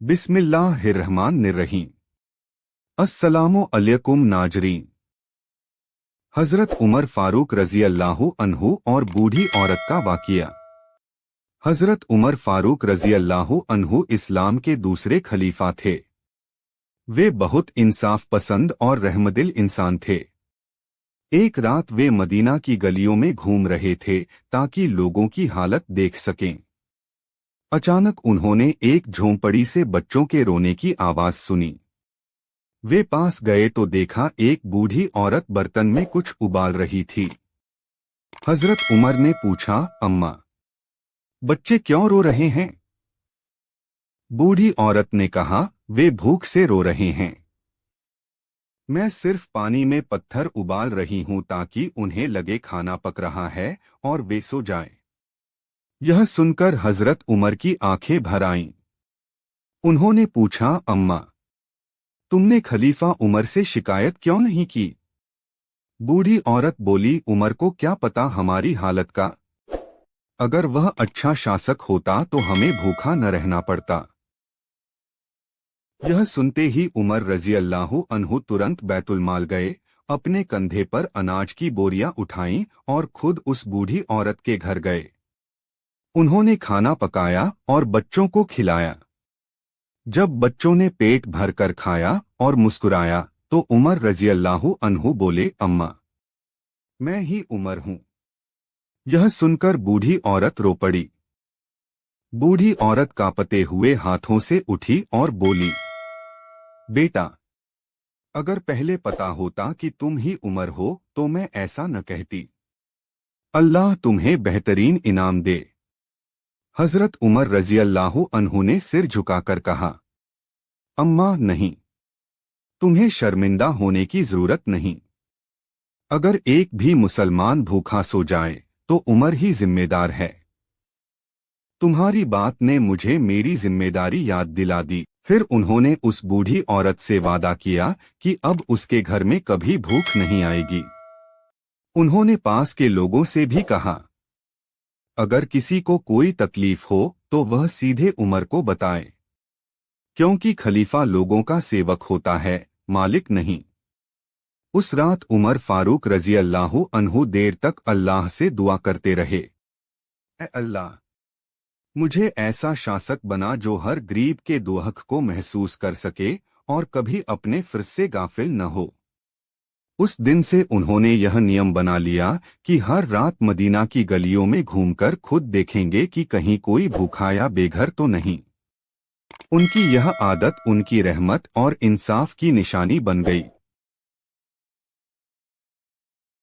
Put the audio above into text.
बिस्मिल्लाहिर्रहमानिर्रहीम। अस्सलामु अलैकुम नाजरीन। हजरत उमर फारूक रजी अल्लाहु अन्हु और बूढ़ी औरत का वाक़िया। हजरत उमर फारूक रजी अल्लाहु अन्हु इस्लाम के दूसरे खलीफा थे। वे बहुत इंसाफ पसंद और रहमदिल इंसान थे। एक रात वे मदीना की गलियों में घूम रहे थे ताकि लोगों की हालत देख सकें। अचानक उन्होंने एक झोंपड़ी से बच्चों के रोने की आवाज सुनी। वे पास गए तो देखा एक बूढ़ी औरत बर्तन में कुछ उबाल रही थी। हजरत उमर ने पूछा, अम्मा, बच्चे क्यों रो रहे हैं? बूढ़ी औरत ने कहा, वे भूख से रो रहे हैं। मैं सिर्फ पानी में पत्थर उबाल रही हूं ताकि उन्हें लगे खाना पक रहा है और वे सो जाएं। यह सुनकर हजरत उमर की आंखें भर आईं। उन्होंने पूछा, अम्मा, तुमने खलीफा उमर से शिकायत क्यों नहीं की? बूढ़ी औरत बोली, उमर को क्या पता हमारी हालत का। अगर वह अच्छा शासक होता तो हमें भूखा न रहना पड़ता। यह सुनते ही उमर रजी अल्लाहु अन्हु तुरंत बैतुल माल गए, अपने कंधे पर अनाज की बोरियां उठाईं और खुद उस बूढ़ी औरत के घर गए। उन्होंने खाना पकाया और बच्चों को खिलाया। जब बच्चों ने पेट भरकर खाया और मुस्कुराया तो उमर रजी अल्लाहु अन्हु बोले, अम्मा, मैं ही उमर हूं। यह सुनकर बूढ़ी औरत रो पड़ी। बूढ़ी औरत कांपते हुए हाथों से उठी और बोली, बेटा, अगर पहले पता होता कि तुम ही उमर हो तो मैं ऐसा न कहती। अल्लाह तुम्हें बेहतरीन इनाम दे। हजरत उमर रजी अल्लाहु अन्हु ने सिर झुकाकर कहा, अम्मा, नहीं, तुम्हें शर्मिंदा होने की जरूरत नहीं। अगर एक भी मुसलमान भूखा सो जाए तो उमर ही जिम्मेदार है। तुम्हारी बात ने मुझे मेरी जिम्मेदारी याद दिला दी। फिर उन्होंने उस बूढ़ी औरत से वादा किया कि अब उसके घर में कभी भूख नहीं आएगी। उन्होंने पास के लोगों से भी कहा, अगर किसी को कोई तकलीफ हो तो वह सीधे उमर को बताए, क्योंकि खलीफा लोगों का सेवक होता है, मालिक नहीं। उस रात उमर फारूक रजी अल्लाहु अन्हु देर तक अल्लाह से दुआ करते रहे, ए अल्लाह, मुझे ऐसा शासक बना जो हर गरीब के दुख को महसूस कर सके और कभी अपने फ़र्ज से गाफिल न हो। उस दिन से उन्होंने यह नियम बना लिया कि हर रात मदीना की गलियों में घूमकर खुद देखेंगे कि कहीं कोई भूखा या बेघर तो नहीं। उनकी यह आदत उनकी रहमत और इंसाफ की निशानी बन गई।